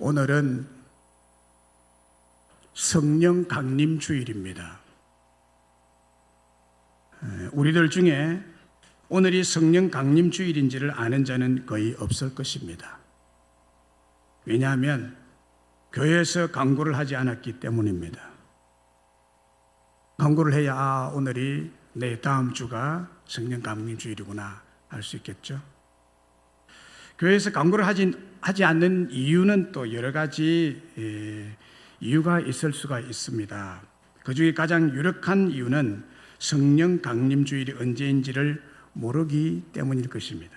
오늘은 성령 강림 주일입니다. 우리들 중에 오늘이 성령 강림 주일인지를 아는 자는 거의 없을 것입니다. 왜냐하면 교회에서 강구를 하지 않았기 때문입니다. 강구를 해야 오늘이 내 다음 주가 성령 강림 주일이구나 알 수 있겠죠. 교회에서 강구를 하지 않는 이유는 또 여러 가지 이유가 있을 수가 있습니다. 그 중에 가장 유력한 이유는 성령 강림 주일이 언제인지를 모르기 때문일 것입니다.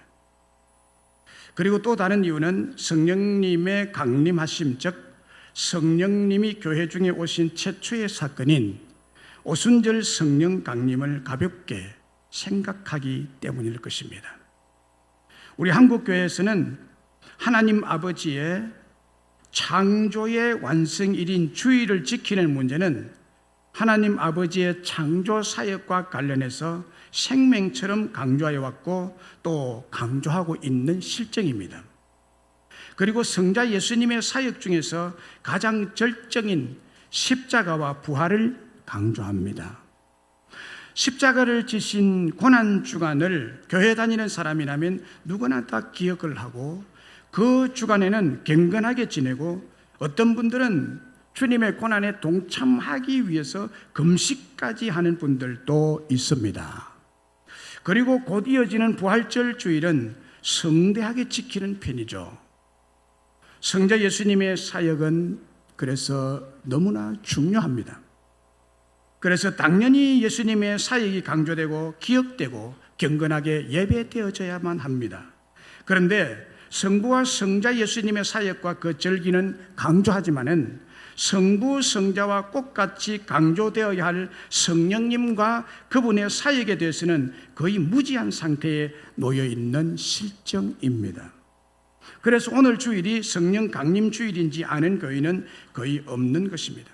그리고 또 다른 이유는 성령님의 강림하심, 즉 성령님이 교회 중에 오신 최초의 사건인 오순절 성령 강림을 가볍게 생각하기 때문일 것입니다. 우리 한국교회에서는 하나님 아버지의 창조의 완성일인 주일을 지키는 문제는 하나님 아버지의 창조 사역과 관련해서 생명처럼 강조하여 왔고 또 강조하고 있는 실정입니다. 그리고 성자 예수님의 사역 중에서 가장 절정인 십자가와 부활을 강조합니다. 십자가를 지신 고난주간을 교회 다니는 사람이라면 누구나 다 기억을 하고 그 주간에는 경건하게 지내고 어떤 분들은 주님의 고난에 동참하기 위해서 금식까지 하는 분들도 있습니다. 그리고 곧 이어지는 부활절 주일은 성대하게 지키는 편이죠. 성자 예수님의 사역은 그래서 너무나 중요합니다. 그래서 당연히 예수님의 사역이 강조되고 기억되고 경건하게 예배되어져야만 합니다. 그런데 성부와 성자 예수님의 사역과 그 절기는 강조하지만은 성부 성자와 똑같이 강조되어야 할 성령님과 그분의 사역에 대해서는 거의 무지한 상태에 놓여 있는 실정입니다. 그래서 오늘 주일이 성령 강림 주일인지 아는 교회는 거의 없는 것입니다.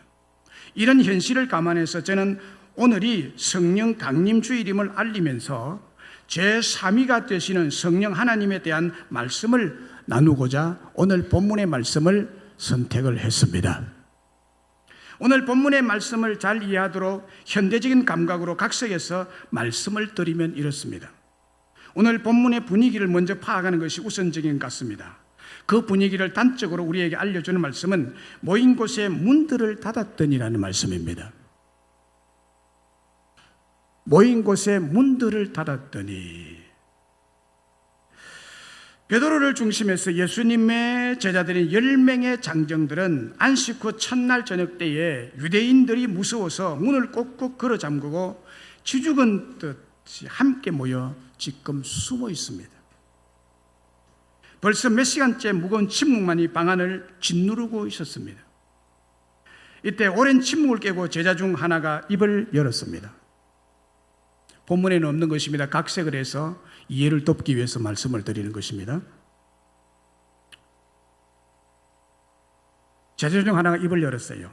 이런 현실을 감안해서 저는 오늘이 성령 강림 주일임을 알리면서 제3위가 되시는 성령 하나님에 대한 말씀을 나누고자 오늘 본문의 말씀을 선택을 했습니다. 오늘 본문의 말씀을 잘 이해하도록 현대적인 감각으로 각색해서 말씀을 드리면 이렇습니다. 오늘 본문의 분위기를 먼저 파악하는 것이 우선적인 것 같습니다. 그 분위기를 단적으로 우리에게 알려주는 말씀은 모인 곳에 문들을 닫았더니라는 말씀입니다. 모인 곳에 문들을 닫았더니, 베드로를 중심해서 예수님의 제자들인 10명의 장정들은 안식 후 첫날 저녁 때에 유대인들이 무서워서 문을 꼭꼭 걸어 잠그고 쥐죽은 듯이 함께 모여 지금 숨어 있습니다. 벌써 몇 시간째 무거운 침묵만이 방 안을 짓누르고 있었습니다. 이때 오랜 침묵을 깨고 제자 중 하나가 입을 열었습니다. 본문에는 없는 것입니다. 각색을 해서 이해를 돕기 위해서 말씀을 드리는 것입니다. 제자 중 하나가 입을 열었어요.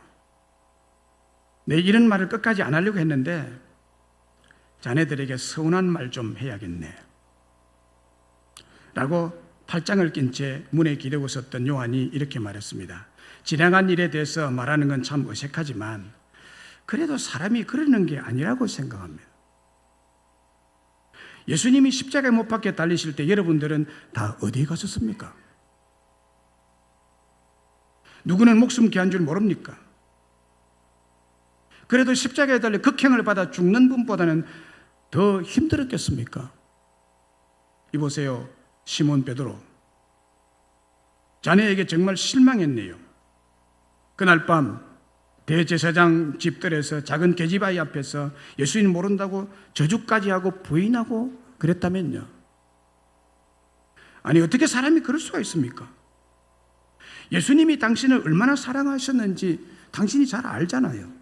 내 이런 말을 끝까지 안 하려고 했는데 자네들에게 서운한 말 좀 해야겠네 라고 팔짱을 낀 채 문에 기대고 섰던 요한이 이렇게 말했습니다. 지나간 일에 대해서 말하는 건 참 어색하지만 그래도 사람이 그러는 게 아니라고 생각합니다. 예수님이 십자가에 못 박혀 달리실 때 여러분들은 다 어디에 가셨습니까? 누구는 목숨 귀한 줄 모릅니까? 그래도 십자가에 달려 극형을 받아 죽는 분보다는 더 힘들었겠습니까? 이보세요, 시몬 베드로, 자네에게 정말 실망했네요. 그날 밤 대제사장 집들에서 작은 계집아이 앞에서 예수님 모른다고 저주까지 하고 부인하고 그랬다면요. 아니, 어떻게 사람이 그럴 수가 있습니까? 예수님이 당신을 얼마나 사랑하셨는지 당신이 잘 알잖아요.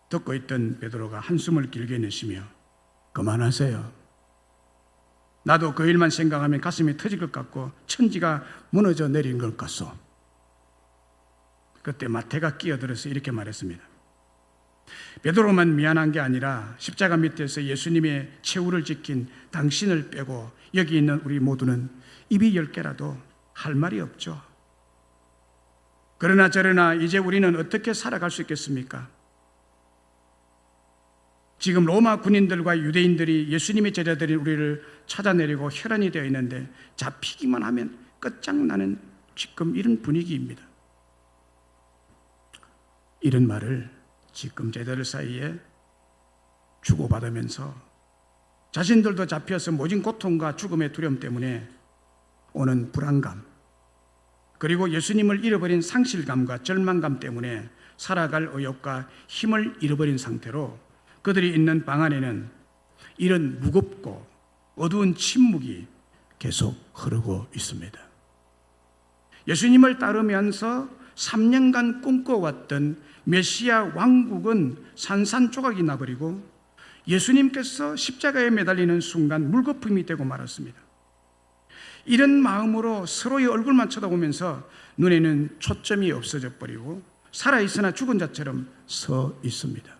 듣고 있던 베드로가 한숨을 길게 내쉬며 그만하세요. 나도 그 일만 생각하면 가슴이 터질 것 같고 천지가 무너져 내린 것 같소. 그때 마태가 끼어들어서 이렇게 말했습니다. 베드로만 미안한 게 아니라 십자가 밑에서 예수님의 최후를 지킨 당신을 빼고 여기 있는 우리 모두는 입이 10개라도 할 말이 없죠. 그러나 저러나 이제 우리는 어떻게 살아갈 수 있겠습니까? 지금 로마 군인들과 유대인들이 예수님의 제자들인 우리를 찾아내려고 혈안이 되어 있는데 잡히기만 하면 끝장나는 지금 이런 분위기입니다. 이런 말을 지금 제자들 사이에 주고받으면서 자신들도 잡혀서 모진 고통과 죽음의 두려움 때문에 오는 불안감, 그리고 예수님을 잃어버린 상실감과 절망감 때문에 살아갈 의욕과 힘을 잃어버린 상태로 그들이 있는 방 안에는 이런 무겁고 어두운 침묵이 계속 흐르고 있습니다. 예수님을 따르면서 3년간 꿈꿔왔던 메시아 왕국은 산산조각이 나버리고 예수님께서 십자가에 매달리는 순간 물거품이 되고 말았습니다. 이런 마음으로 서로의 얼굴만 쳐다보면서 눈에는 초점이 없어져 버리고 살아있으나 죽은 자처럼 서 있습니다.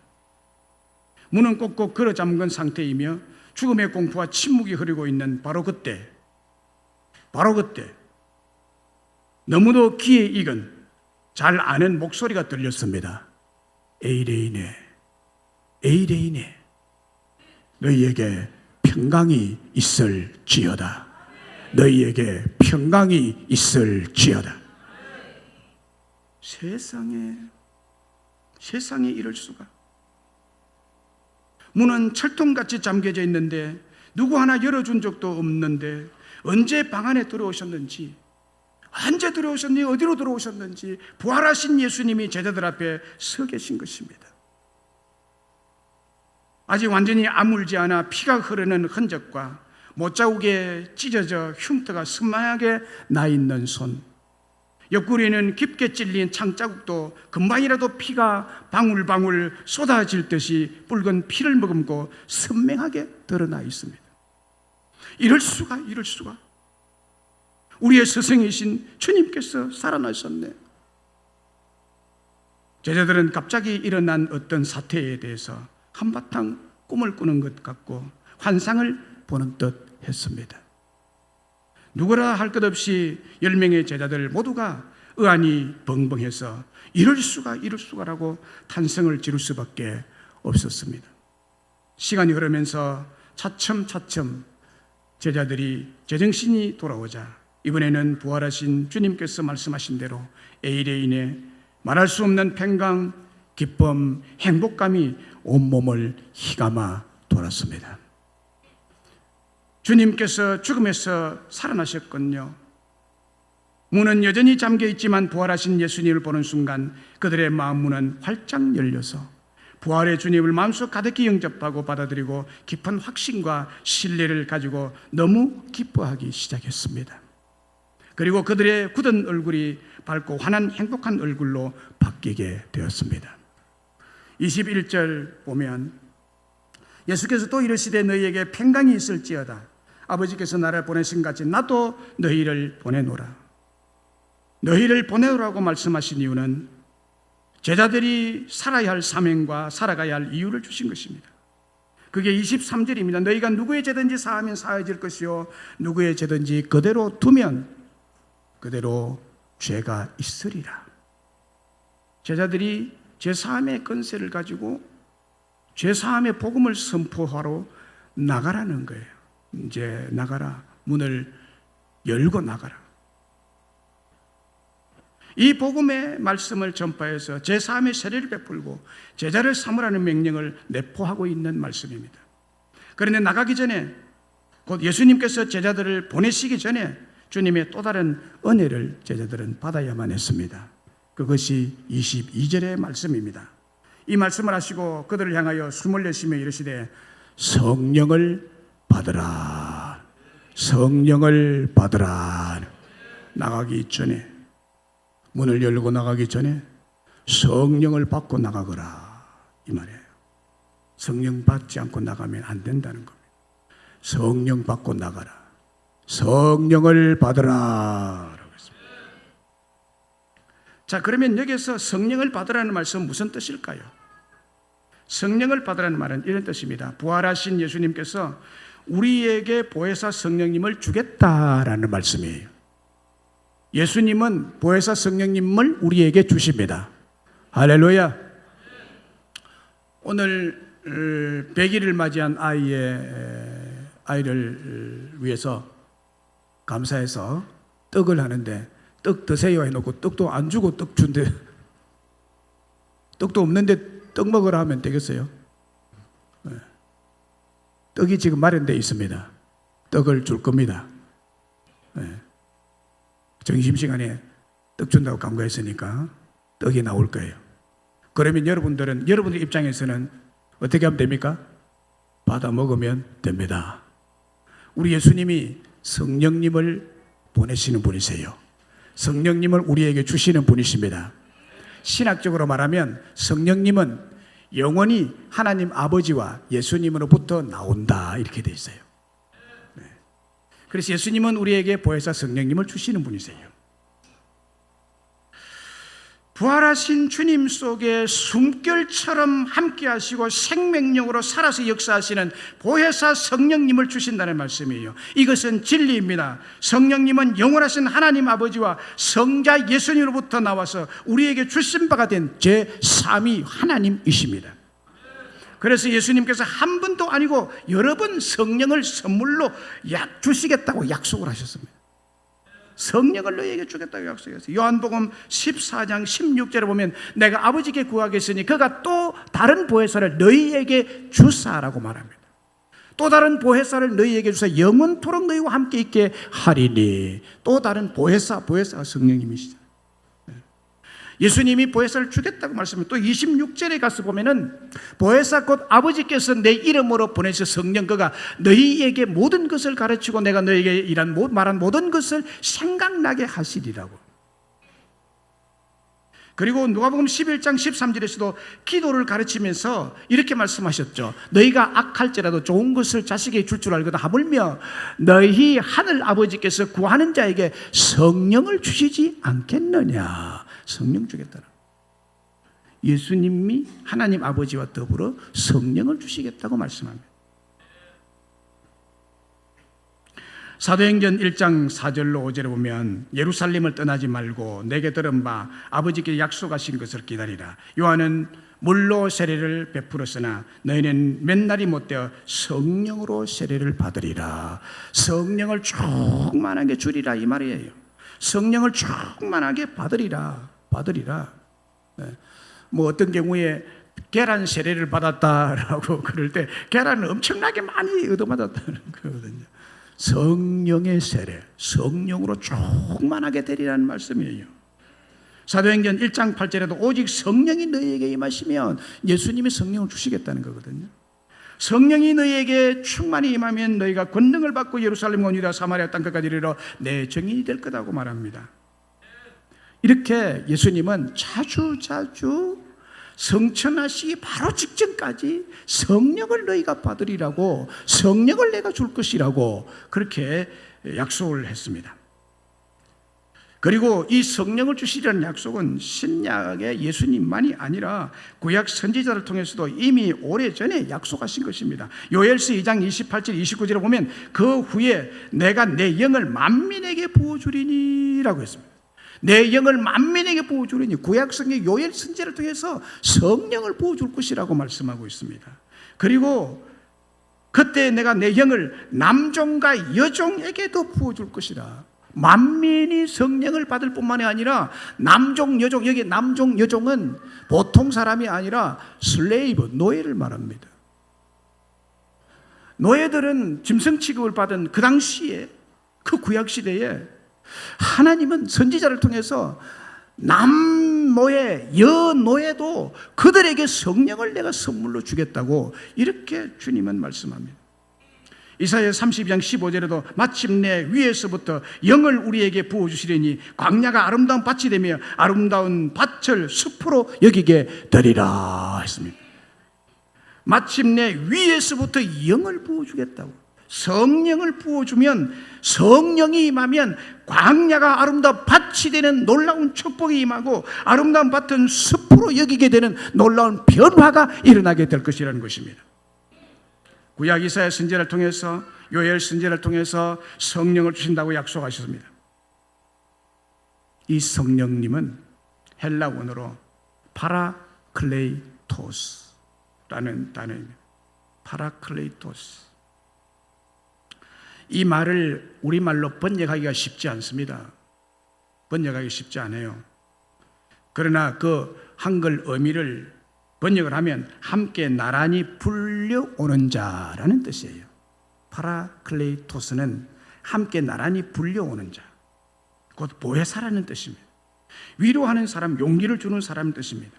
문은 꼭꼭 걸어 잠근 상태이며 죽음의 공포와 침묵이 흐르고 있는 바로 그때 너무도 귀에 익은 잘 아는 목소리가 들렸습니다. 에이레이네, 에이레이네, 너희에게 평강이 있을지어다. 너희에게 평강이 있을지어다. 세상에 이럴 수가. 문은 철통같이 잠겨져 있는데 누구 하나 열어준 적도 없는데 언제 방 안에 들어오셨는지, 언제 들어오셨는지, 어디로 들어오셨는지 부활하신 예수님이 제자들 앞에 서 계신 것입니다. 아직 완전히 아물지 않아 피가 흐르는 흔적과 못자국에 찢어져 흉터가 스마하게 나 있는 손, 옆구리에는 깊게 찔린 창자국도 금방이라도 피가 방울방울 쏟아질 듯이 붉은 피를 머금고 선명하게 드러나 있습니다. 이럴 수가. 우리의 스승이신 주님께서 살아나셨네. 제자들은 갑자기 일어난 어떤 사태에 대해서 한바탕 꿈을 꾸는 것 같고 환상을 보는 듯 했습니다. 누구라 할 것 없이 10명의 제자들 모두가 의안이 벙벙해서 이럴 수가라고 탄성을 지를 수밖에 없었습니다. 시간이 흐르면서 차츰 제자들이 제정신이 돌아오자 이번에는 부활하신 주님께서 말씀하신 대로 에이레인에 말할 수 없는 평강, 기쁨, 행복감이 온몸을 휘감아 돌았습니다. 주님께서 죽음에서 살아나셨군요. 문은 여전히 잠겨 있지만 부활하신 예수님을 보는 순간 그들의 마음 문은 활짝 열려서 부활의 주님을 마음속 가득히 영접하고 받아들이고 깊은 확신과 신뢰를 가지고 너무 기뻐하기 시작했습니다. 그리고 그들의 굳은 얼굴이 밝고 환한 행복한 얼굴로 바뀌게 되었습니다. 21절 보면 예수께서 또 이르시되 너희에게 평강이 있을지어다. 아버지께서 나를 보내신 같이 나도 너희를 보내노라. 너희를 보내오라고 말씀하신 이유는 제자들이 살아야 할 사명과 살아가야 할 이유를 주신 것입니다. 그게 23절입니다. 너희가 누구의 죄든지 사하면 사해질 것이요 누구의 죄든지 그대로 두면 그대로 죄가 있으리라. 제자들이 죄사함의 권세를 가지고 죄사함의 복음을 선포하러 나가라는 거예요. 이제 나가라. 문을 열고 나가라. 이 복음의 말씀을 전파해서 제사함의 세례를 베풀고 제자를 삼으라는 명령을 내포하고 있는 말씀입니다. 그런데 나가기 전에 곧 예수님께서 제자들을 보내시기 전에 주님의 또 다른 은혜를 제자들은 받아야만 했습니다. 그것이 22절의 말씀입니다. 이 말씀을 하시고 그들을 향하여 숨을 내쉬며 이르시되 성령을 받으라. 성령을 받으라. 나가기 전에, 문을 열고 나가기 전에 성령을 받고 나가거라 이 말이에요. 성령 받지 않고 나가면 안 된다는 겁니다. 성령 받고 나가라. 성령을 받으라. 자, 그러면 여기서 성령을 받으라는 말씀은 무슨 뜻일까요? 성령을 받으라는 말은 이런 뜻입니다. 부활하신 예수님께서 우리에게 보혜사 성령님을 주겠다라는 말씀이에요. 예수님은 보혜사 성령님을 우리에게 주십니다. 할렐루야. 오늘 100일을 맞이한 아이를 위해서 감사해서 떡을 하는데 떡 드세요 해놓고 떡도 안 주고 떡 준대. 떡도 없는데 떡 먹으라 하면 되겠어요? 떡이 지금 마련되어 있습니다. 떡을 줄 겁니다. 점심시간에 떡 준다고 간거했으니까 떡이 나올 거예요. 그러면 여러분들 입장에서는 어떻게 하면 됩니까? 받아 먹으면 됩니다. 우리 예수님이 성령님을 보내시는 분이세요. 성령님을 우리에게 주시는 분이십니다. 신학적으로 말하면 성령님은 영원히 하나님 아버지와 예수님으로부터 나온다 이렇게 돼 있어요. 그래서 예수님은 우리에게 보혜사 성령님을 주시는 분이세요. 부활하신 주님 속에 숨결처럼 함께 하시고 생명력으로 살아서 역사하시는 보혜사 성령님을 주신다는 말씀이에요. 이것은 진리입니다. 성령님은 영원하신 하나님 아버지와 성자 예수님으로부터 나와서 우리에게 주신 바가 된 제3위 하나님이십니다. 그래서 예수님께서 한 번도 아니고 여러 번 성령을 선물로 주시겠다고 약속을 하셨습니다. 성령을 너희에게 주겠다고 약속했어요. 요한복음 14장 16절에 보면 내가 아버지께 구하겠으니 그가 또 다른 보혜사를 너희에게 주사라고 말합니다. 또 다른 보혜사를 너희에게 주사 영원토록 너희와 함께 있게 하리니. 또 다른 보혜사가 성령님이시죠. 예수님이 보혜사를 주겠다고 말씀합니다. 또 26절에 가서 보면은 보혜사 곧 아버지께서 내 이름으로 보내셔 성령 그가 너희에게 모든 것을 가르치고 내가 너희에게 말한 모든 것을 생각나게 하시리라고. 그리고 누가복음 11장 13절에서도 기도를 가르치면서 이렇게 말씀하셨죠. 너희가 악할지라도 좋은 것을 자식에게 줄 줄 알거든 하물며 너희 하늘 아버지께서 구하는 자에게 성령을 주시지 않겠느냐. 성령 주겠다라. 예수님이 하나님 아버지와 더불어 성령을 주시겠다고 말씀합니다. 사도행전 1장 4절로 5절에 보면 예루살렘을 떠나지 말고 내게 들은 바 아버지께 약속하신 것을 기다리라. 요한은 물로 세례를 베풀었으나 너희는 몇 날이 못되어 성령으로 세례를 받으리라. 성령을 충만하게 주리라 이 말이에요. 성령을 충만하게 받으리라. 뭐 어떤 경우에 계란 세례를 받았다라고 그럴 때 계란을 엄청나게 많이 얻어맞았다는 거거든요. 성령의 세례, 성령으로 충만하게 되리라는 말씀이에요. 사도행전 1장 8절에도 오직 성령이 너희에게 임하시면 예수님이 성령을 주시겠다는 거거든요. 성령이 너희에게 충만히 임하면 너희가 권능을 받고 예루살렘 온 유다 사마리아 땅끝까지 이르러 내 증인이 될 거다고 말합니다. 이렇게 예수님은 자주 성천하시기 바로 직전까지 성령을 너희가 받으리라고, 성령을 내가 줄 것이라고 그렇게 약속을 했습니다. 그리고 이 성령을 주시려는 약속은 신약의 예수님만이 아니라 구약 선지자를 통해서도 이미 오래전에 약속하신 것입니다. 요엘서 2장 28절 29절에 보면 그 후에 내가 내 영을 만민에게 부어주리니라고 했습니다. 내 영을 만민에게 부어주리니 구약성경 요엘 선지자를 통해서 성령을 부어줄 것이라고 말씀하고 있습니다. 그리고 그때 내가 내 영을 남종과 여종에게도 부어줄 것이라. 만민이 성령을 받을 뿐만이 아니라 남종, 여종, 여기 남종, 여종은 보통 사람이 아니라 슬레이브, 노예를 말합니다. 노예들은 짐승 취급을 받은 그 당시에, 그 구약시대에 하나님은 선지자를 통해서 남노예, 여노예도 그들에게 성령을 내가 선물로 주겠다고 이렇게 주님은 말씀합니다. 이사야 32장 15절에도 마침내 위에서부터 영을 우리에게 부어주시려니 광야가 아름다운 밭이 되며 아름다운 밭을 숲으로 여기게 되리라 했습니다. 마침내 위에서부터 영을 부어주겠다고, 성령을 부어주면, 성령이 임하면 광야가 아름다운 밭이 되는 놀라운 축복이 임하고 아름다운 밭은 숲으로 여기게 되는 놀라운 변화가 일어나게 될 것이라는 것입니다. 구약 이사야 선지자를 통해서, 요엘 선지자를 통해서 성령을 주신다고 약속하셨습니다. 이 성령님은 헬라 원어로 파라클레이토스라는 단어입니다. 파라클레이토스. 이 말을 우리말로 번역하기가 쉽지 않습니다. 번역하기 쉽지 않아요. 그러나 그 한글 의미를 번역을 하면 함께 나란히 불려오는 자라는 뜻이에요. 파라클레이토스는 함께 나란히 불려오는 자, 곧 보혜사라는 뜻입니다. 위로하는 사람, 용기를 주는 사람의 뜻입니다.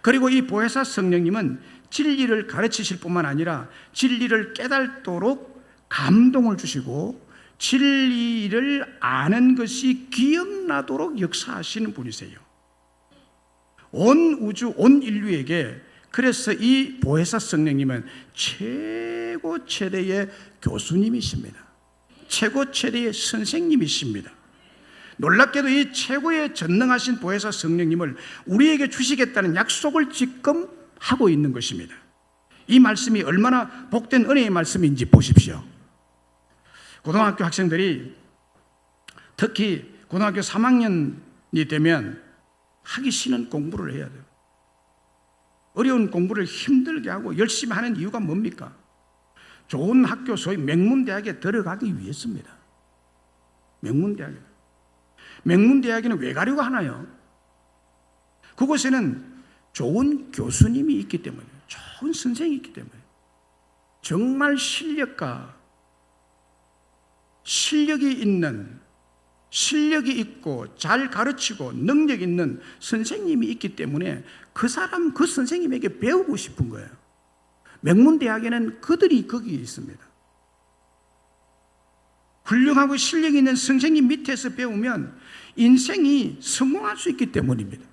그리고 이 보혜사 성령님은 진리를 가르치실 뿐만 아니라 진리를 깨닫도록 감동을 주시고 진리를 아는 것이 기억나도록 역사하시는 분이세요. 온 우주, 온 인류에게, 그래서 이 보혜사 성령님은 최고 최대의 교수님이십니다. 최고 최대의 선생님이십니다. 놀랍게도 이 최고의 전능하신 보혜사 성령님을 우리에게 주시겠다는 약속을 지금 하고 있는 것입니다. 이 말씀이 얼마나 복된 은혜의 말씀인지 보십시오. 고등학교 학생들이 특히 고등학교 3학년이 되면 하기 싫은 공부를 해야 돼요. 어려운 공부를 힘들게 하고 열심히 하는 이유가 뭡니까? 좋은 학교, 소위 명문대학에 들어가기 위해서입니다. 명문대학에는 왜 가려고 하나요? 그곳에는 좋은 교수님이 있기 때문에, 좋은 선생이 있기 때문에, 정말 실력이 있고 잘 가르치고 능력 있는 선생님이 있기 때문에 그 선생님에게 배우고 싶은 거예요. 명문대학에는 그들이 거기 있습니다. 훌륭하고 실력 있는 선생님 밑에서 배우면 인생이 성공할 수 있기 때문입니다.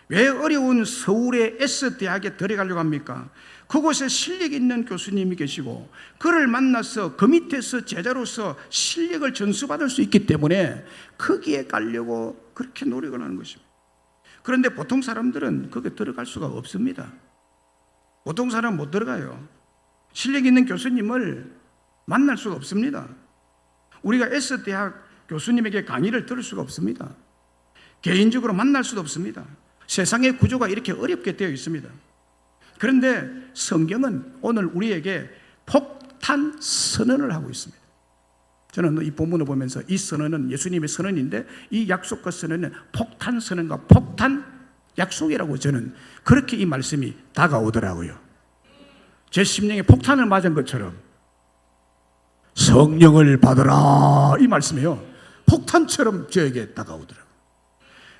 왜 어려운 서울의 S대학에 들어가려고 합니까? 그곳에 실력 있는 교수님이 계시고 그를 만나서 그 밑에서 제자로서 실력을 전수받을 수 있기 때문에 거기에 가려고 그렇게 노력을 하는 것입니다. 그런데 보통 사람들은 거기에 들어갈 수가 없습니다. 보통 사람은 못 들어가요. 실력 있는 교수님을 만날 수가 없습니다. 우리가 S대학 교수님에게 강의를 들을 수가 없습니다. 개인적으로 만날 수도 없습니다. 세상의 구조가 이렇게 어렵게 되어 있습니다. 그런데 성경은 오늘 우리에게 폭탄 선언을 하고 있습니다. 저는 이 본문을 보면서 이 선언은 예수님의 선언인데 이 약속과 선언은 폭탄 선언과 폭탄 약속이라고 저는 그렇게 이 말씀이 다가오더라고요. 제 심령에 폭탄을 맞은 것처럼 성령을 받으라 이 말씀이요, 폭탄처럼 저에게 다가오더라고요.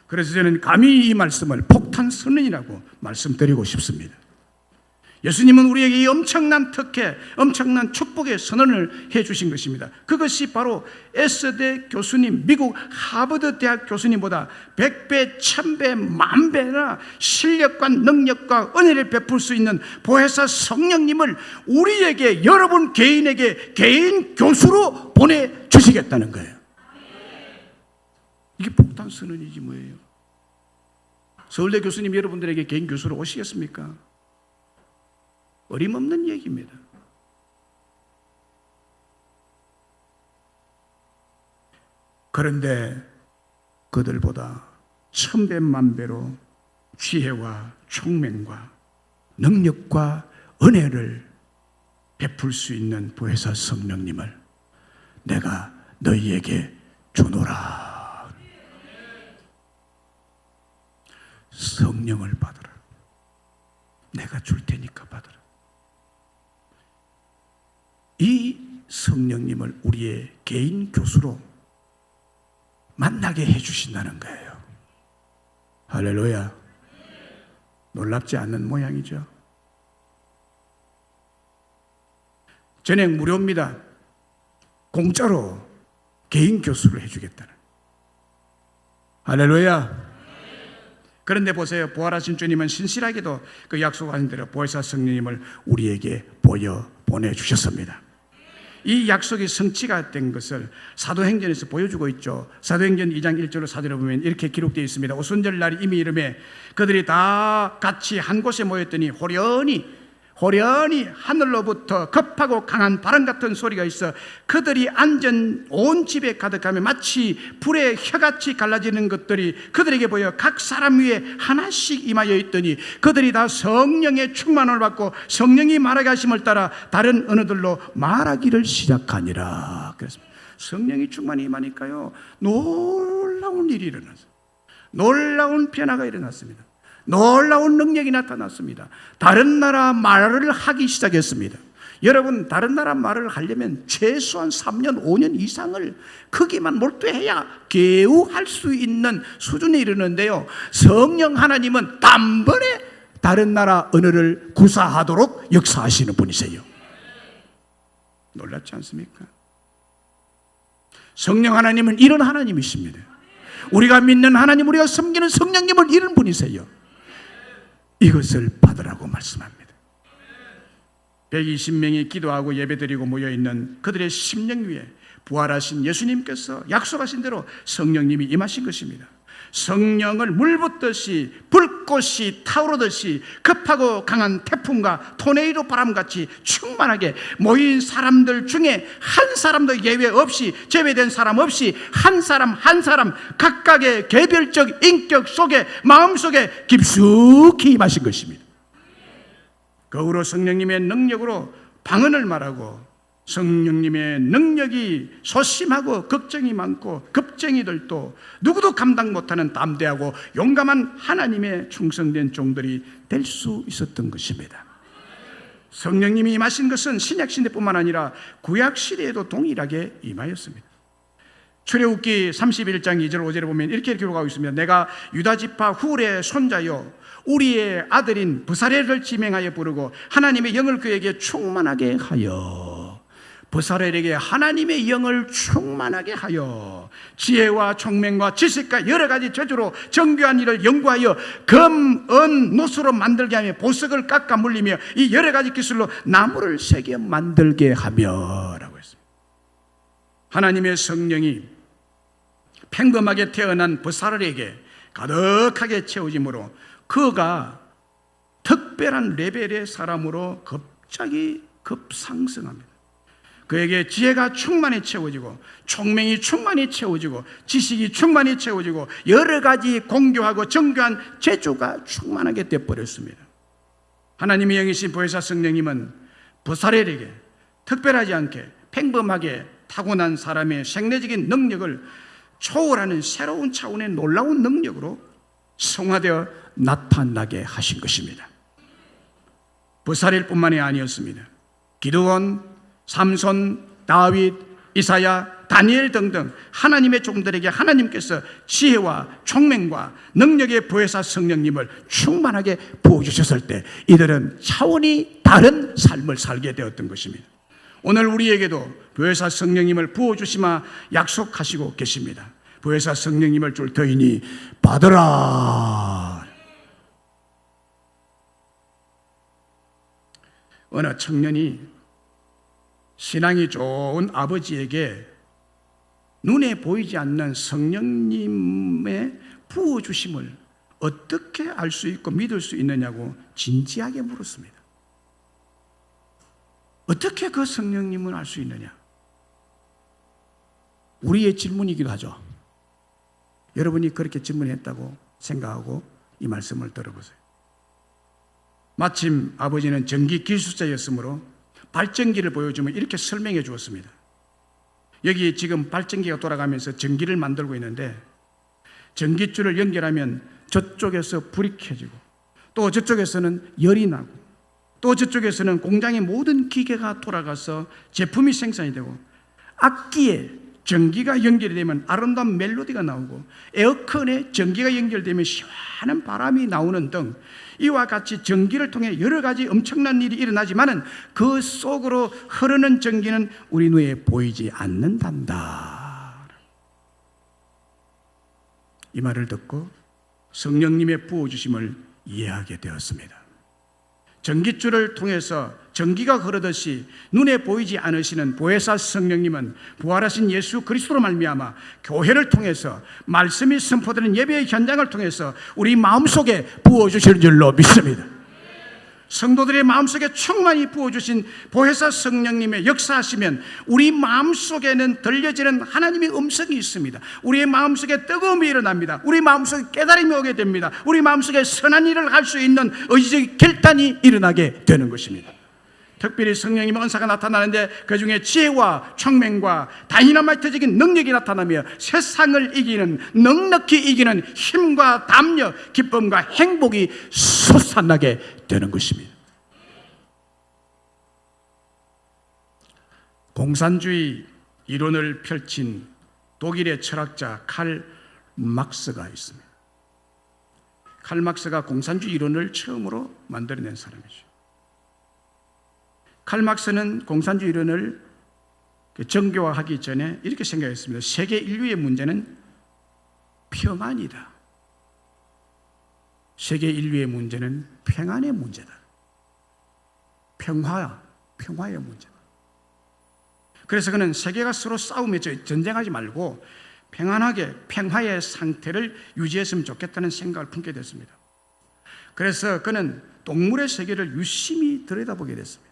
그래서 저는 감히 이 말씀을 폭탄 선언이라고 말씀드리고 싶습니다. 예수님은 우리에게 이 엄청난 특혜, 엄청난 축복의 선언을 해주신 것입니다. 그것이 바로 S대 교수님, 미국 하버드 대학 교수님보다 100배, 1000배, 만배나 실력과 능력과 은혜를 베풀 수 있는 보혜사 성령님을 우리에게, 여러분 개인에게 개인 교수로 보내주시겠다는 거예요. 이게 폭탄 선언이지 뭐예요. 서울대 교수님 여러분들에게 개인 교수로 오시겠습니까? 어림없는 얘기입니다. 그런데 그들보다 1000배 만배로 지혜와 총명과 능력과 은혜를 베풀 수 있는 보혜사 성령님을 내가 너희에게 주노라. 성령을 받으라. 내가 줄 테니까 받으라. 이 성령님을 우리의 개인 교수로 만나게 해주신다는 거예요. 할렐루야. 놀랍지 않는 모양이죠. 전액 무료입니다. 공짜로 개인 교수를 해주겠다는. 할렐루야. 그런데 보세요. 부활하신 주님은 신실하게도 그 약속하신 대로 보혜사 성령님을 우리에게 보내주셨습니다. 이 약속이 성취가 된 것을 사도행전에서 보여주고 있죠. 사도행전 2장 1절로 4절에 보면 이렇게 기록되어 있습니다. 오순절 날이 이미 이름에 그들이 다 같이 한 곳에 모였더니 호련히 하늘로부터 급하고 강한 바람 같은 소리가 있어 그들이 앉은 온 집에 가득하며 마치 불에 혀같이 갈라지는 것들이 그들에게 보여 각 사람 위에 하나씩 임하여 있더니 그들이 다 성령의 충만을 받고 성령이 말하게 하심을 따라 다른 언어들로 말하기를 시작하니라. 그래서 성령이 충만히 임하니까요, 놀라운 일이 일어났어요. 놀라운 변화가 일어났습니다. 놀라운 능력이 나타났습니다. 다른 나라 말을 하기 시작했습니다. 여러분, 다른 나라 말을 하려면 최소한 3년, 5년 이상을 거기만 몰두해야 겨우 할 수 있는 수준에 이르는데요, 성령 하나님은 단번에 다른 나라 언어를 구사하도록 역사하시는 분이세요. 놀랍지 않습니까? 성령 하나님은 이런 하나님이십니다. 우리가 믿는 하나님, 우리가 섬기는 성령님은 이런 분이세요. 이것을 받으라고 말씀합니다. 120명이 기도하고 예배드리고 모여있는 그들의 심령 위에 부활하신 예수님께서 약속하신 대로 성령님이 임하신 것입니다. 성령을 물 붓듯이 불꽃이 타오르듯이 급하고 강한 태풍과 토네이도 바람같이 충만하게 모인 사람들 중에 한 사람도 예외 없이, 제외된 사람 없이 한 사람 한 사람 각각의 개별적 인격 속에, 마음속에 깊숙이 임하신 것입니다. 그 후로 성령님의 능력으로 방언을 말하고 성령님의 능력이 소심하고 걱정이 많고 겁쟁이들도 누구도 감당 못하는 담대하고 용감한 하나님의 충성된 종들이 될 수 있었던 것입니다. 성령님이 임하신 것은 신약시대뿐만 아니라 구약시대에도 동일하게 임하였습니다. 출애굽기 31장 2절 5절에 보면 이렇게 기록하고 있습니다. 내가 유다지파 훌의 손자요 우리의 아들인 브사렐을 지명하여 부르고 하나님의 영을 그에게 충만하게 하여, 브사렐에게 하나님의 영을 충만하게 하여 지혜와 총명과 지식과 여러 가지 저주로 정교한 일을 연구하여 금, 은, 노수로 만들게 하며 보석을 깎아 물리며 이 여러 가지 기술로 나무를 새겨 만들게 하며 라고 했습니다. 하나님의 성령이 평범하게 태어난 브사렐에게 가득하게 채워짐으로 그가 특별한 레벨의 사람으로 갑자기 급상승합니다. 그에게 지혜가 충만히 채워지고 총명이 충만히 채워지고 지식이 충만히 채워지고 여러 가지 공교하고 정교한 재주가 충만하게 되어버렸습니다. 하나님의 영이신 보혜사 성령님은 브사렐에게 특별하지 않게 평범하게 타고난 사람의 생내적인 능력을 초월하는 새로운 차원의 놀라운 능력으로 성화되어 나타나게 하신 것입니다. 브사렐뿐만이 아니었습니다. 기드온, 삼손, 다윗, 이사야, 다니엘 등등 하나님의 종들에게 하나님께서 지혜와 총명과 능력의 보혜사 성령님을 충만하게 부어주셨을 때 이들은 차원이 다른 삶을 살게 되었던 것입니다. 오늘 우리에게도 보혜사 성령님을 부어주시마 약속하시고 계십니다. 보혜사 성령님을 줄 터이니 받으라. 어느 청년이 신앙이 좋은 아버지에게 눈에 보이지 않는 성령님의 부어주심을 어떻게 알 수 있고 믿을 수 있느냐고 진지하게 물었습니다. 어떻게 그 성령님을 알 수 있느냐? 우리의 질문이기도 하죠. 여러분이 그렇게 질문했다고 생각하고 이 말씀을 들어보세요. 마침 아버지는 전기 기술자였으므로 발전기를 보여주면 이렇게 설명해 주었습니다. 여기 지금 발전기가 돌아가면서 전기를 만들고 있는데 전기줄을 연결하면 저쪽에서 불이 켜지고 또 저쪽에서는 열이 나고 또 저쪽에서는 공장의 모든 기계가 돌아가서 제품이 생산이 되고 악기에 전기가 연결이 되면 아름다운 멜로디가 나오고 에어컨에 전기가 연결되면 시원한 바람이 나오는 등 이와 같이 전기를 통해 여러 가지 엄청난 일이 일어나지만은 그 속으로 흐르는 전기는 우리 눈에 보이지 않는단다. 이 말을 듣고 성령님의 부어주심을 이해하게 되었습니다. 전기줄을 통해서 전기가 흐르듯이 눈에 보이지 않으시는 보혜사 성령님은 부활하신 예수 그리스도로 말미암아 교회를 통해서 말씀이 선포되는 예배의 현장을 통해서 우리 마음속에 부어주실 줄로 믿습니다. 성도들의 마음속에 충만히 부어주신 보혜사 성령님의 역사하시면 우리 마음속에는 들려지는 하나님의 음성이 있습니다. 우리의 마음속에 뜨거움이 일어납니다. 우리 마음속에 깨달음이 오게 됩니다. 우리 마음속에 선한 일을 할 수 있는 의지적 결단이 일어나게 되는 것입니다. 특별히 성령님의 은사가 나타나는데 그 중에 지혜와 총명과 다이너마이트적인 능력이 나타나며 세상을 이기는, 넉넉히 이기는 힘과 담력, 기쁨과 행복이 솟아나게 되는 것입니다. 공산주의 이론을 펼친 독일의 철학자 칼 막스가 있습니다. 칼 막스가 공산주의 이론을 처음으로 만들어낸 사람이죠. 칼 막스는 공산주의 이론을 정교화하기 전에 이렇게 생각했습니다. 세계 인류의 문제는 평안이다. 세계 인류의 문제는 평안의 문제다. 평화의 문제다. 그래서 그는 세계가 서로 싸우며 전쟁하지 말고 평안하게 평화의 상태를 유지했으면 좋겠다는 생각을 품게 됐습니다. 그래서 그는 동물의 세계를 유심히 들여다보게 됐습니다.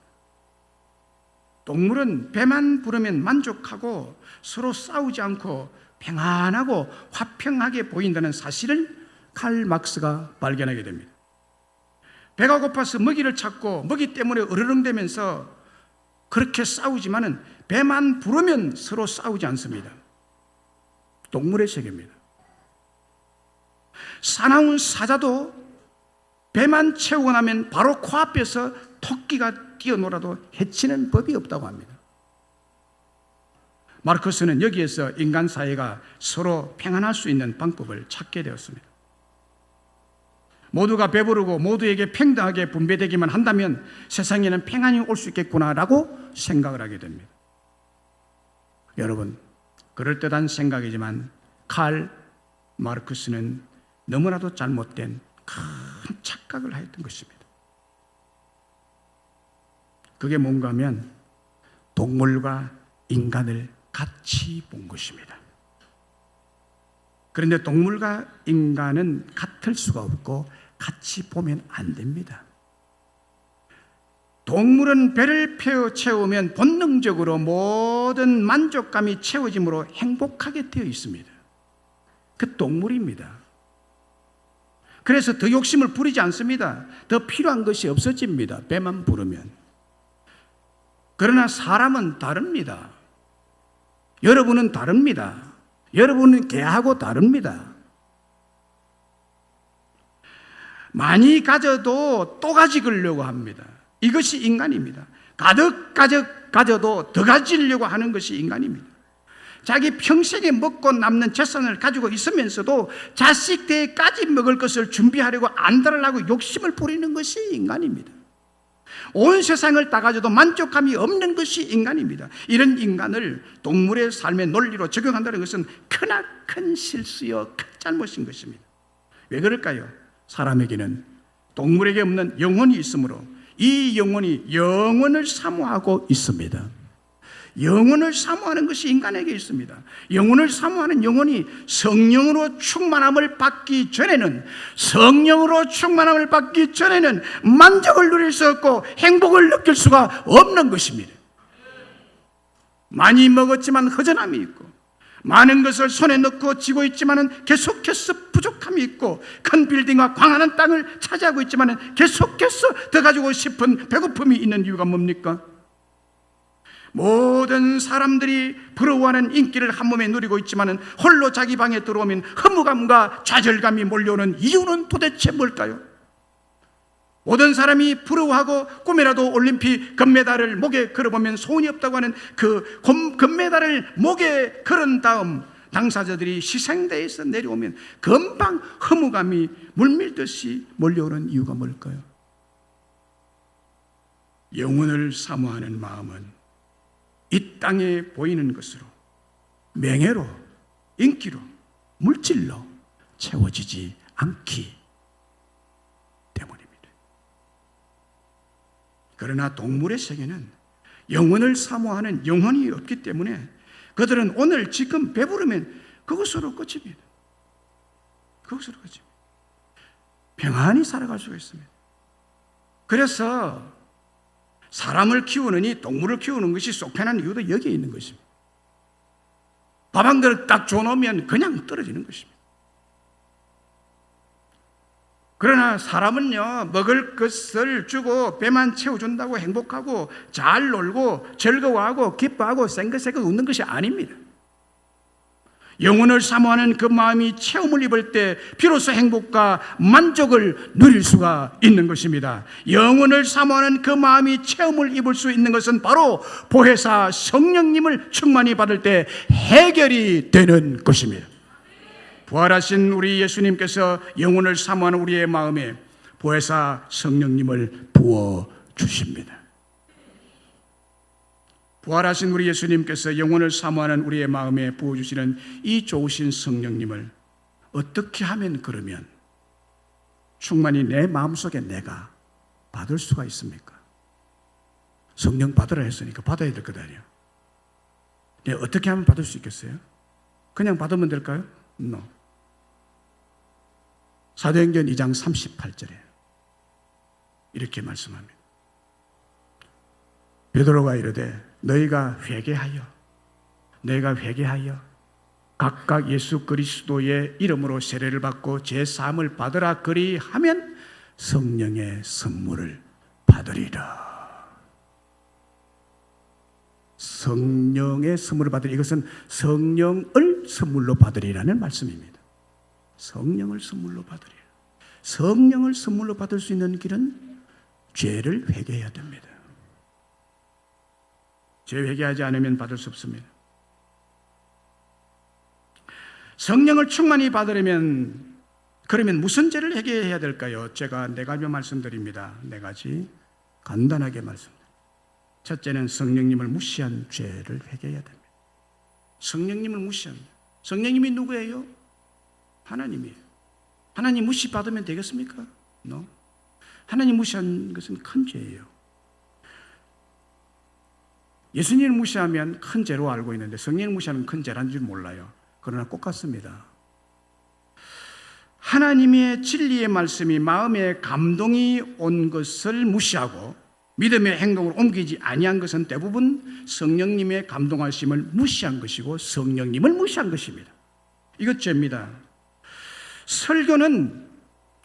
동물은 배만 부르면 만족하고 서로 싸우지 않고 평안하고 화평하게 보인다는 사실을 칼 막스가 발견하게 됩니다. 배가 고파서 먹이를 찾고 먹이 때문에 으르렁대면서 그렇게 싸우지만은 배만 부르면 서로 싸우지 않습니다. 동물의 세계입니다. 사나운 사자도 배만 채우고 나면 바로 코앞에서 토끼가 뛰어놀아도 해치는 법이 없다고 합니다. 마르크스는 여기에서 인간 사회가 서로 평안할 수 있는 방법을 찾게 되었습니다. 모두가 배부르고 모두에게 평등하게 분배되기만 한다면 세상에는 평안이 올 수 있겠구나라고 생각을 하게 됩니다. 여러분, 그럴듯한 생각이지만 칼 마르크스는 너무나도 잘못된 큰 착각을 하였던 것입니다. 그게 뭔가 하면 동물과 인간을 같이 본 것입니다. 그런데 동물과 인간은 같을 수가 없고 같이 보면 안 됩니다. 동물은 배를 채우면 본능적으로 모든 만족감이 채워짐으로 행복하게 되어 있습니다. 그 동물입니다. 그래서 더 욕심을 부리지 않습니다. 더 필요한 것이 없어집니다. 배만 부르면. 그러나 사람은 다릅니다. 여러분은 다릅니다. 여러분은 개하고 다릅니다. 많이 가져도 또 가지려고 합니다. 이것이 인간입니다. 가득 가져도 더 가지려고 하는 것이 인간입니다. 자기 평생에 먹고 남는 재산을 가지고 있으면서도 자식 때까지 먹을 것을 준비하려고 안달하고 욕심을 부리는 것이 인간입니다. 온 세상을 다 가져도 만족감이 없는 것이 인간입니다. 이런 인간을 동물의 삶의 논리로 적용한다는 것은 크나큰 실수요, 큰 잘못인 것입니다. 왜 그럴까요? 사람에게는 동물에게 없는 영혼이 있으므로 이 영혼이 영원을 사모하고 있습니다. 영혼을 사모하는 것이 인간에게 있습니다. 영혼을 사모하는 영혼이 성령으로 충만함을 받기 전에는 만족을 누릴 수 없고 행복을 느낄 수가 없는 것입니다. 많이 먹었지만 허전함이 있고 많은 것을 손에 넣고 쥐고 있지만 계속해서 부족함이 있고 큰 빌딩과 광활한 땅을 차지하고 있지만 계속해서 더 가지고 싶은 배고픔이 있는 이유가 뭡니까? 모든 사람들이 부러워하는 인기를 한 몸에 누리고 있지만 홀로 자기 방에 들어오면 허무감과 좌절감이 몰려오는 이유는 도대체 뭘까요? 모든 사람이 부러워하고 꿈이라도 올림픽 금메달을 목에 걸어보면 소원이 없다고 하는 그 금메달을 목에 걸은 다음 당사자들이 시생대에서 내려오면 금방 허무감이 물밀듯이 몰려오는 이유가 뭘까요? 영혼을 사모하는 마음은 이 땅에 보이는 것으로, 명예로, 인기로, 물질로 채워지지 않기 때문입니다. 그러나 동물의 세계는 영혼을 사모하는 영혼이 없기 때문에 그들은 오늘 지금 배부르면 그것으로 끝입니다. 그것으로 끝입니다. 평안히 살아갈 수가 있습니다. 그래서 사람을 키우느니 동물을 키우는 것이 속 편한 이유도 여기에 있는 것입니다. 밥 한 그릇 딱 줘놓으면 그냥 떨어지는 것입니다. 그러나 사람은요, 먹을 것을 주고 배만 채워준다고 행복하고 잘 놀고 즐거워하고 기뻐하고 생긋생긋 웃는 것이 아닙니다. 영혼을 사모하는 그 마음이 체험을 입을 때 비로소 행복과 만족을 누릴 수가 있는 것입니다. 영혼을 사모하는 그 마음이 체험을 입을 수 있는 것은 바로 보혜사 성령님을 충만히 받을 때 해결이 되는 것입니다. 부활하신 우리 예수님께서 영혼을 사모하는 우리의 마음에 보혜사 성령님을 부어주십니다. 부활하신 우리 예수님께서 영혼을 사모하는 우리의 마음에 부어주시는 이 좋으신 성령님을 어떻게 하면 그러면 충만히 내 마음속에 내가 받을 수가 있습니까? 성령 받으라 했으니까 받아야 될 것 아니에요. 어떻게 하면 받을 수 있겠어요? 그냥 받으면 될까요? No. 사도행전 2장 38절에 이렇게 말씀합니다. 베드로가 이르되 너희가 회개하여 각각 예수 그리스도의 이름으로 세례를 받고 제사함을 받으라 그리하면 성령의 선물을 받으리라. 성령의 선물을 받으리라. 이것은 성령을 선물로 받으리라는 말씀입니다. 성령을 선물로 받으리라. 성령을 선물로 받을 수 있는 길은 죄를 회개해야 됩니다. 죄 회개하지 않으면 받을 수 없습니다. 성령을 충만히 받으려면 그러면 무슨 죄를 회개해야 될까요? 제가 네 가지 말씀드립니다. 네 가지 간단하게 말씀드립니다. 첫째는 성령님을 무시한 죄를 회개해야 됩니다. 성령님을 무시합니다. 성령님이 누구예요? 하나님이에요. 하나님 무시받으면 되겠습니까? No. 하나님 무시한 것은 큰 죄예요. 예수님을 무시하면 큰 죄로 알고 있는데 성령을 무시하면 큰 죄라는 줄 몰라요. 그러나 꼭 같습니다. 하나님의 진리의 말씀이 마음에 감동이 온 것을 무시하고 믿음의 행동으로 옮기지 아니한 것은 대부분 성령님의 감동하심을 무시한 것이고 성령님을 무시한 것입니다. 이것 죄입니다. 설교는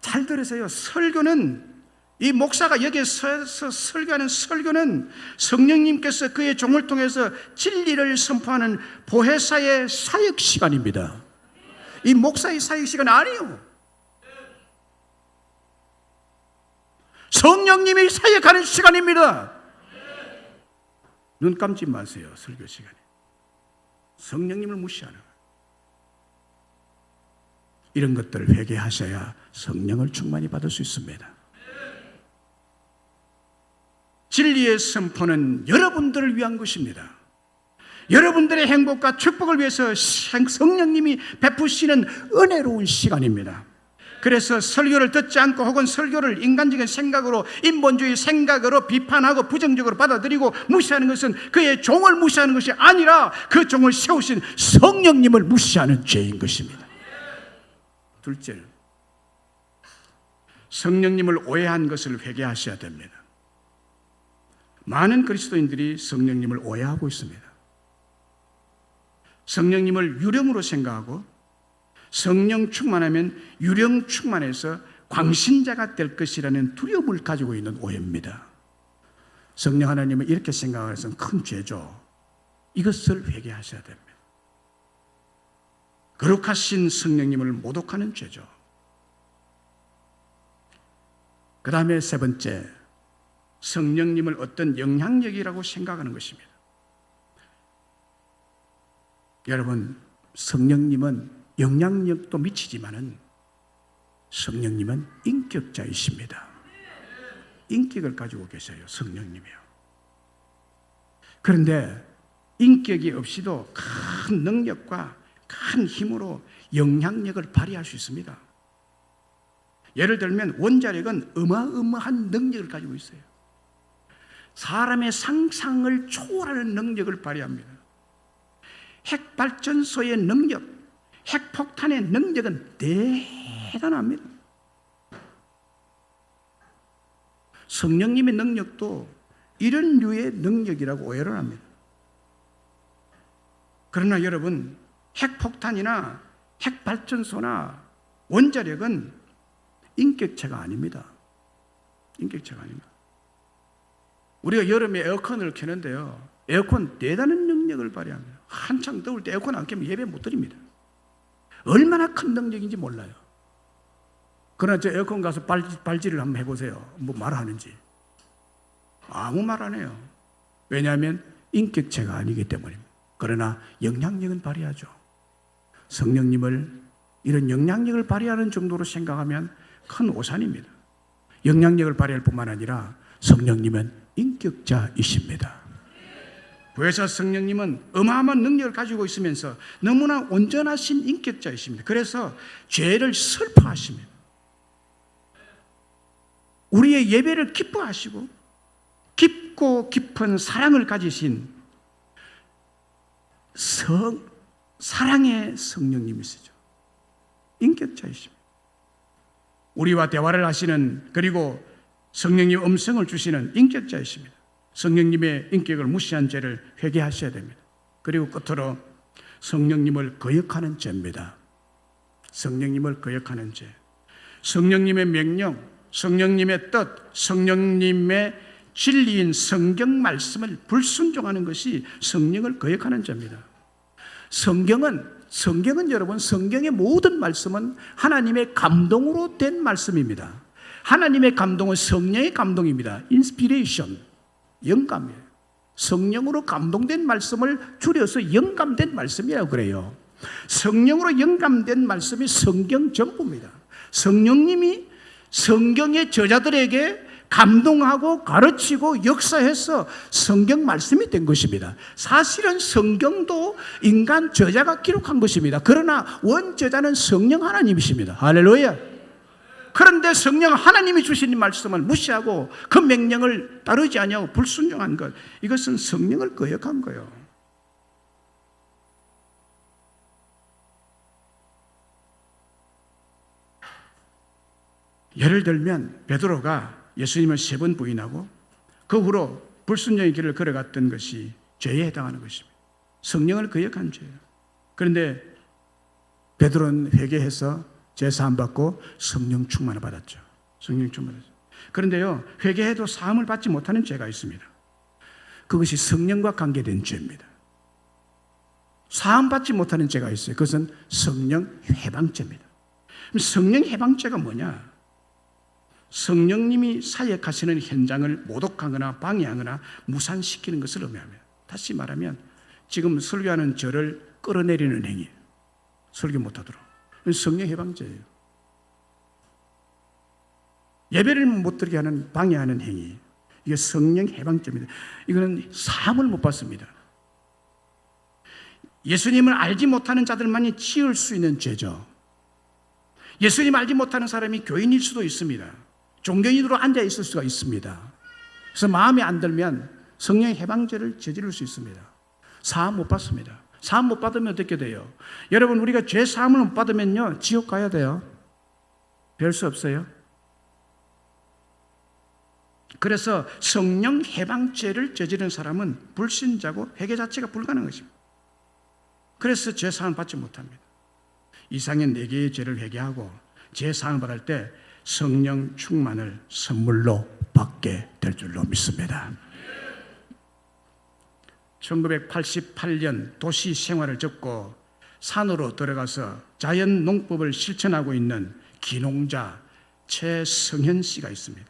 잘 들으세요. 설교는 이 목사가 여기에 서서 설교하는 설교는 성령님께서 그의 종을 통해서 진리를 선포하는 보혜사의 사역 시간입니다. 이 목사의 사역 시간 아니에요. 성령님이 사역하는 시간입니다. 눈 감지 마세요. 설교 시간에 성령님을 무시하는 이런 것들을 회개하셔야 성령을 충만히 받을 수 있습니다. 진리의 선포는 여러분들을 위한 것입니다. 여러분들의 행복과 축복을 위해서 성령님이 베푸시는 은혜로운 시간입니다. 그래서 설교를 듣지 않고 혹은 설교를 인간적인 생각으로 인본주의 생각으로 비판하고 부정적으로 받아들이고 무시하는 것은 그의 종을 무시하는 것이 아니라 그 종을 세우신 성령님을 무시하는 죄인 것입니다. 둘째, 성령님을 오해한 것을 회개하셔야 됩니다. 많은 그리스도인들이 성령님을 오해하고 있습니다. 성령님을 유령으로 생각하고 성령 충만하면 유령 충만해서 광신자가 될 것이라는 두려움을 가지고 있는 오해입니다. 성령 하나님은 이렇게 생각해서는 큰 죄죠. 이것을 회개하셔야 됩니다. 거룩하신 성령님을 모독하는 죄죠. 그 다음에 세 번째, 성령님을 어떤 영향력이라고 생각하는 것입니다. 여러분, 성령님은 영향력도 미치지만은 성령님은 인격자이십니다. 인격을 가지고 계세요. 성령님이요. 그런데 인격이 없이도 큰 능력과 큰 힘으로 영향력을 발휘할 수 있습니다. 예를 들면 원자력은 어마어마한 능력을 가지고 있어요. 사람의 상상을 초월하는 능력을 발휘합니다. 핵발전소의 능력, 핵폭탄의 능력은 대단합니다. 성령님의 능력도 이런 류의 능력이라고 오해를 합니다. 그러나 여러분, 핵폭탄이나 핵발전소나 원자력은 인격체가 아닙니다. 인격체가 아닙니다. 우리가 여름에 에어컨을 켜는데요, 에어컨 대단한 능력을 발휘합니다. 한창 더울 때 에어컨 안 켜면 예배 못 드립니다. 얼마나 큰 능력인지 몰라요. 그러나 저 에어컨 가서 발질을 한번 해보세요. 뭐 말하는지. 아무 말 안 해요. 왜냐하면 인격체가 아니기 때문입니다. 그러나 영향력은 발휘하죠. 성령님을 이런 영향력을 발휘하는 정도로 생각하면 큰 오산입니다. 영향력을 발휘할 뿐만 아니라 성령님은 인격자이십니다. 구해사 성령님은 어마어마한 능력을 가지고 있으면서 너무나 온전하신 인격자이십니다. 그래서 죄를 슬퍼하십니다. 우리의 예배를 기뻐하시고 깊고 깊은 사랑을 가지신 사랑의 성령님이시죠. 인격자이십니다. 우리와 대화를 하시는, 그리고 성령님 음성을 주시는 인격자이십니다. 성령님의 인격을 무시한 죄를 회개하셔야 됩니다. 그리고 끝으로 성령님을 거역하는 죄입니다. 성령님을 거역하는 죄. 성령님의 명령, 성령님의 뜻, 성령님의 진리인 성경 말씀을 불순종하는 것이 성령을 거역하는 죄입니다. 성경은 여러분, 성경의 모든 말씀은 하나님의 감동으로 된 말씀입니다. 하나님의 감동은 성령의 감동입니다. 인스피레이션, 영감이에요. 성령으로 감동된 말씀을 줄여서 영감된 말씀이라고 그래요. 성령으로 영감된 말씀이 성경 전부입니다. 성령님이 성경의 저자들에게 감동하고 가르치고 역사해서 성경 말씀이 된 것입니다. 사실은 성경도 인간 저자가 기록한 것입니다. 그러나 원저자는 성령 하나님이십니다. 할렐루야. 그런데 성령 하나님이 주신 말씀을 무시하고 그 명령을 따르지 아니하고 불순종한 것, 이것은 성령을 거역한 거예요. 예를 들면 베드로가 예수님을 3번 부인하고 그 후로 불순종의 길을 걸어갔던 것이 죄에 해당하는 것입니다. 성령을 거역한 죄예요. 그런데 베드로는 회개해서 제사함 받고 성령 충만을 받았죠. 성령 충만을 받았죠. 그런데요, 회개해도 사함을 받지 못하는 죄가 있습니다. 그것이 성령과 관계된 죄입니다. 사함 받지 못하는 죄가 있어요. 그것은 성령 해방죄입니다. 성령 해방죄가 뭐냐? 성령님이 사역하시는 현장을 모독하거나 방해하거나 무산시키는 것을 의미합니다. 다시 말하면 지금 설교하는 저를 끌어내리는 행위, 설교 못하도록. 성령 해방죄예요. 예배를 못 드리게 하는, 방해하는 행위, 이게 성령 해방죄입니다. 이거는 사함을 못 받습니다. 예수님을 알지 못하는 자들만이 지을 수 있는 죄죠. 예수님 알지 못하는 사람이 교인일 수도 있습니다. 종교인으로 앉아 있을 수가 있습니다. 그래서 마음에 안 들면 성령 해방죄를 저지를 수 있습니다. 사함 못 받습니다. 사함 못 받으면 어떻게 돼요? 여러분, 우리가 죄 사함을 못 받으면요, 지옥 가야 돼요. 별 수 없어요. 그래서 성령 해방죄를 저지른 사람은 불신자고 회개 자체가 불가능한 것입니다. 그래서 죄 사함을 받지 못합니다. 이상의 4개의 죄를 회개하고 죄 사함을 받을 때 성령 충만을 선물로 받게 될 줄로 믿습니다. 1988년 도시 생활을 접고 산으로 들어가서 자연 농법을 실천하고 있는 기농자 최성현 씨가 있습니다.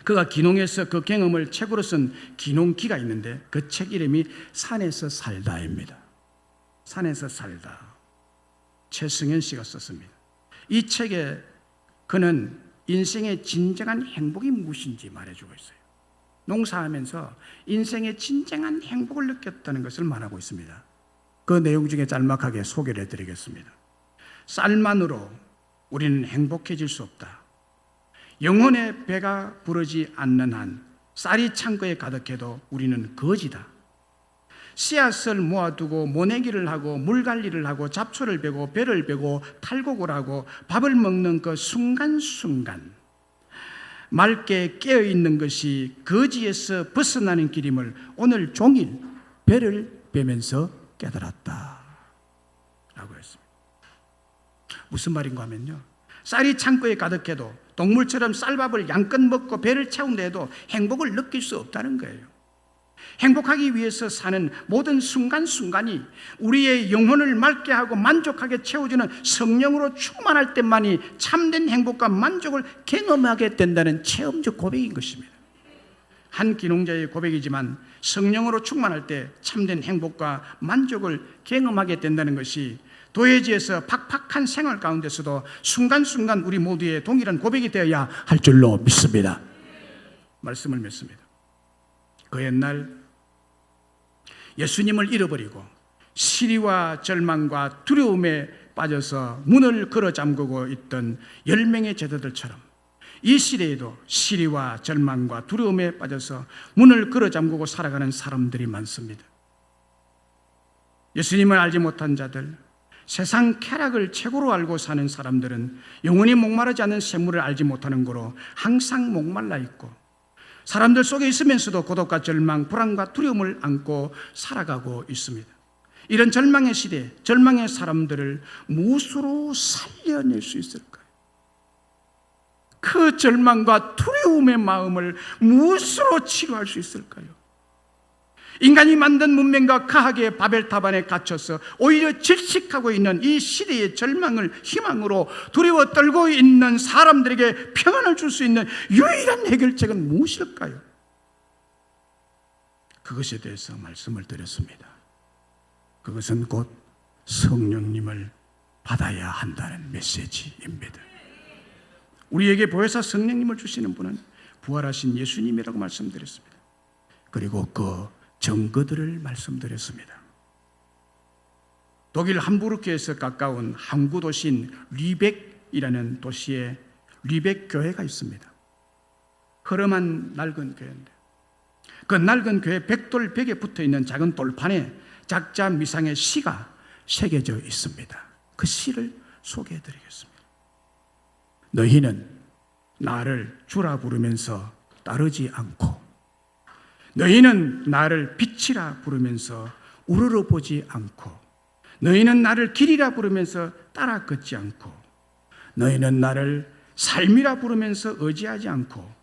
그가 기농에서 그 경험을 책으로 쓴 기농기가 있는데 그 책 이름이 산에서 살다입니다. 산에서 살다. 최성현 씨가 썼습니다. 이 책에 그는 인생의 진정한 행복이 무엇인지 말해주고 있어요. 농사하면서 인생의 진정한 행복을 느꼈다는 것을 말하고 있습니다. 그 내용 중에 짤막하게 소개를 해드리겠습니다. 쌀만으로 우리는 행복해질 수 없다. 영혼의 배가 부르지 않는 한 쌀이 창고에 가득해도 우리는 거지다. 씨앗을 모아두고 모내기를 하고 물관리를 하고 잡초를 베고 배를 베고 탈곡을 하고 밥을 먹는 그 순간순간 맑게 깨어있는 것이 거지에서 벗어나는 길임을 오늘 종일 배를 베면서 깨달았다 라고 했습니다. 무슨 말인가 하면요, 쌀이 창고에 가득해도 동물처럼 쌀밥을 양껏 먹고 배를 채운다 해도 행복을 느낄 수 없다는 거예요. 행복하기 위해서 사는 모든 순간순간이 우리의 영혼을 맑게 하고 만족하게 채워주는 성령으로 충만할 때만이 참된 행복과 만족을 경험하게 된다는 체험적 고백인 것입니다. 한 기농자의 고백이지만 성령으로 충만할 때 참된 행복과 만족을 경험하게 된다는 것이 도회지에서 팍팍한 생활 가운데서도 순간순간 우리 모두의 동일한 고백이 되어야 할 줄로 믿습니다. 말씀을 맺습니다. 그 옛날 예수님을 잃어버리고 시리와 절망과 두려움에 빠져서 문을 걸어 잠그고 있던 10명의 제자들처럼 이 시대에도 시리와 절망과 두려움에 빠져서 문을 걸어 잠그고 살아가는 사람들이 많습니다. 예수님을 알지 못한 자들, 세상 쾌락을 최고로 알고 사는 사람들은 영원히 목마르지 않은 샘물을 알지 못하는 거로 항상 목말라 있고 사람들 속에 있으면서도 고독과 절망, 불안과 두려움을 안고 살아가고 있습니다. 이런 절망의 시대, 절망의 사람들을 무엇으로 살려낼 수 있을까요? 그 절망과 두려움의 마음을 무엇으로 치료할 수 있을까요? 인간이 만든 문명과 과학의 바벨탑 안에 갇혀서 오히려 질식하고 있는 이 시대의 절망을 희망으로 두려워 떨고 있는 사람들에게 평안을 줄 수 있는 유일한 해결책은 무엇일까요? 그것에 대해서 말씀을 드렸습니다. 그것은 곧 성령님을 받아야 한다는 메시지입니다. 우리에게 보혜사 성령님을 주시는 분은 부활하신 예수님이라고 말씀드렸습니다. 그리고 그 증거들을 말씀드렸습니다. 독일 함부르크에서 가까운 항구 도시인 리벡이라는 도시에 리벡 교회가 있습니다. 허름한 낡은 교회인데 그 낡은 교회 벽돌 벽에 붙어있는 작은 돌판에 작자 미상의 시가 새겨져 있습니다. 그 시를 소개해드리겠습니다. 너희는 나를 주라 부르면서 따르지 않고 너희는 나를 빛이라 부르면서 우러러보지 않고 너희는 나를 길이라 부르면서 따라 걷지 않고 너희는 나를 삶이라 부르면서 의지하지 않고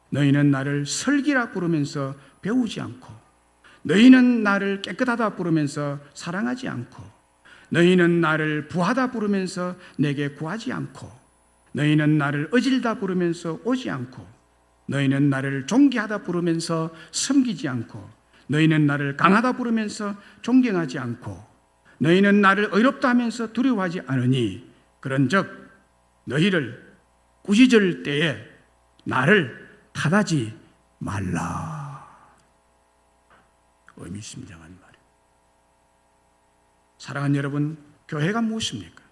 너희는 나를 설기라 부르면서 배우지 않고 너희는 나를 깨끗하다 부르면서 사랑하지 않고 너희는 나를 부하다 부르면서 내게 구하지 않고 너희는 나를 어질다 부르면서 오지 않고 너희는 나를 존귀하다 부르면서 섬기지 않고 너희는 나를 강하다 부르면서 존경하지 않고 너희는 나를 의롭다 하면서 두려워하지 않으니 그런즉 너희를 꾸짖을 때에 나를 탓하지 말라. 의미심장한 말이에요. 사랑하는 여러분, 교회가 무엇입니까?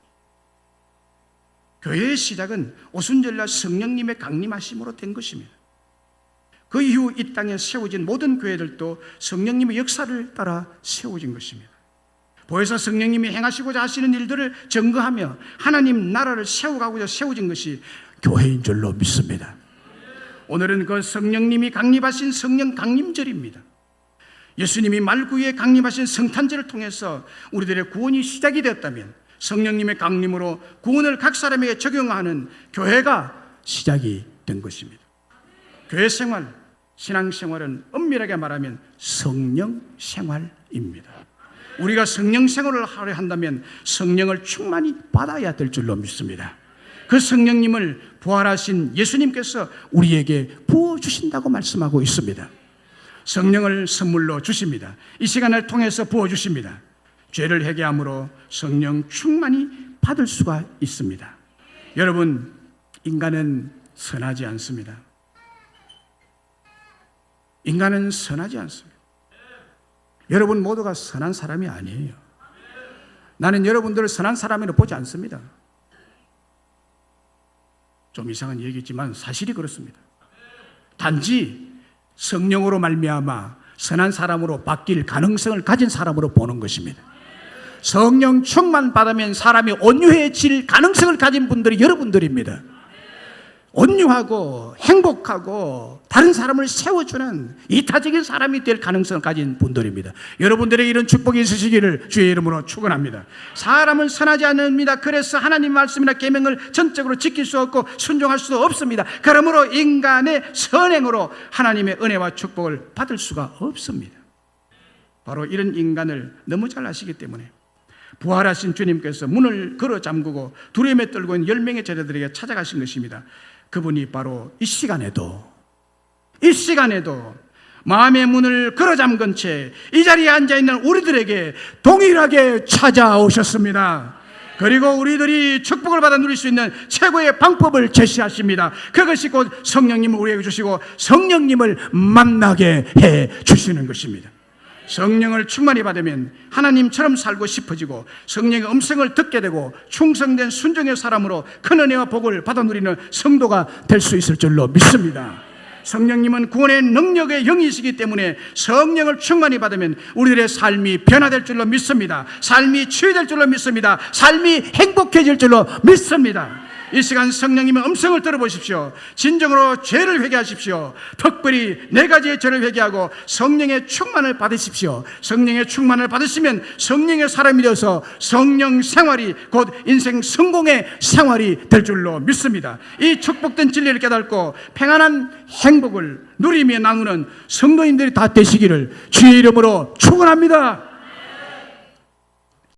교회의 시작은 오순절날 성령님의 강림하심으로 된 것입니다. 그 이후 이 땅에 세워진 모든 교회들도 성령님의 역사를 따라 세워진 것입니다. 보혜사 성령님이 행하시고자 하시는 일들을 증거하며 하나님 나라를 세워가고자 세워진 것이 교회인 줄로 믿습니다. 오늘은 그 성령님이 강림하신 성령 강림절입니다. 예수님이 말구에 강림하신 성탄절을 통해서 우리들의 구원이 시작이 되었다면 성령님의 강림으로 구원을 각 사람에게 적용하는 교회가 시작이 된 것입니다. 교회 생활, 신앙생활은 엄밀하게 말하면 성령 생활입니다. 우리가 성령 생활을 하려 한다면 성령을 충만히 받아야 될 줄로 믿습니다. 그 성령님을 부활하신 예수님께서 우리에게 부어주신다고 말씀하고 있습니다. 성령을 선물로 주십니다. 이 시간을 통해서 부어주십니다. 죄를 회개함으로 성령 충만히 받을 수가 있습니다. 여러분, 인간은 선하지 않습니다. 인간은 선하지 않습니다. 여러분 모두가 선한 사람이 아니에요. 나는 여러분들을 선한 사람으로 보지 않습니다. 좀 이상한 얘기지만 사실이 그렇습니다. 단지 성령으로 말미암아 선한 사람으로 바뀔 가능성을 가진 사람으로 보는 것입니다. 성령 충만 받으면 사람이 온유해질 가능성을 가진 분들이 여러분들입니다. 온유하고 행복하고 다른 사람을 세워주는 이타적인 사람이 될 가능성을 가진 분들입니다. 여러분들에게 이런 축복이 있으시기를 주의 이름으로 축원합니다. 사람은 선하지 않습니다. 그래서 하나님 말씀이나 계명을 전적으로 지킬 수 없고 순종할 수도 없습니다. 그러므로 인간의 선행으로 하나님의 은혜와 축복을 받을 수가 없습니다. 바로 이런 인간을 너무 잘 아시기 때문에 부활하신 주님께서 문을 걸어 잠그고 두려움에 떨고 있는 10명의 제자들에게 찾아가신 것입니다. 그분이 바로 이 시간에도 마음의 문을 걸어 잠근 채 이 자리에 앉아있는 우리들에게 동일하게 찾아오셨습니다. 그리고 우리들이 축복을 받아 누릴 수 있는 최고의 방법을 제시하십니다. 그것이 곧 성령님을 우리에게 주시고 성령님을 만나게 해 주시는 것입니다. 성령을 충만히 받으면 하나님처럼 살고 싶어지고 성령의 음성을 듣게 되고 충성된 순종의 사람으로 큰 은혜와 복을 받아 누리는 성도가 될 수 있을 줄로 믿습니다. 성령님은 구원의 능력의 영이시기 때문에 성령을 충만히 받으면 우리들의 삶이 변화될 줄로 믿습니다. 삶이 치유될 줄로 믿습니다. 삶이 행복해질 줄로 믿습니다. 이 시간 성령님의 음성을 들어보십시오. 진정으로 죄를 회개하십시오. 특별히 4가지의 죄를 회개하고 성령의 충만을 받으십시오. 성령의 충만을 받으시면 성령의 사람이 되어서 성령 생활이 곧 인생 성공의 생활이 될 줄로 믿습니다. 이 축복된 진리를 깨닫고 평안한 행복을 누리며 나누는 성도인들이 다 되시기를 주의 이름으로 축원합니다.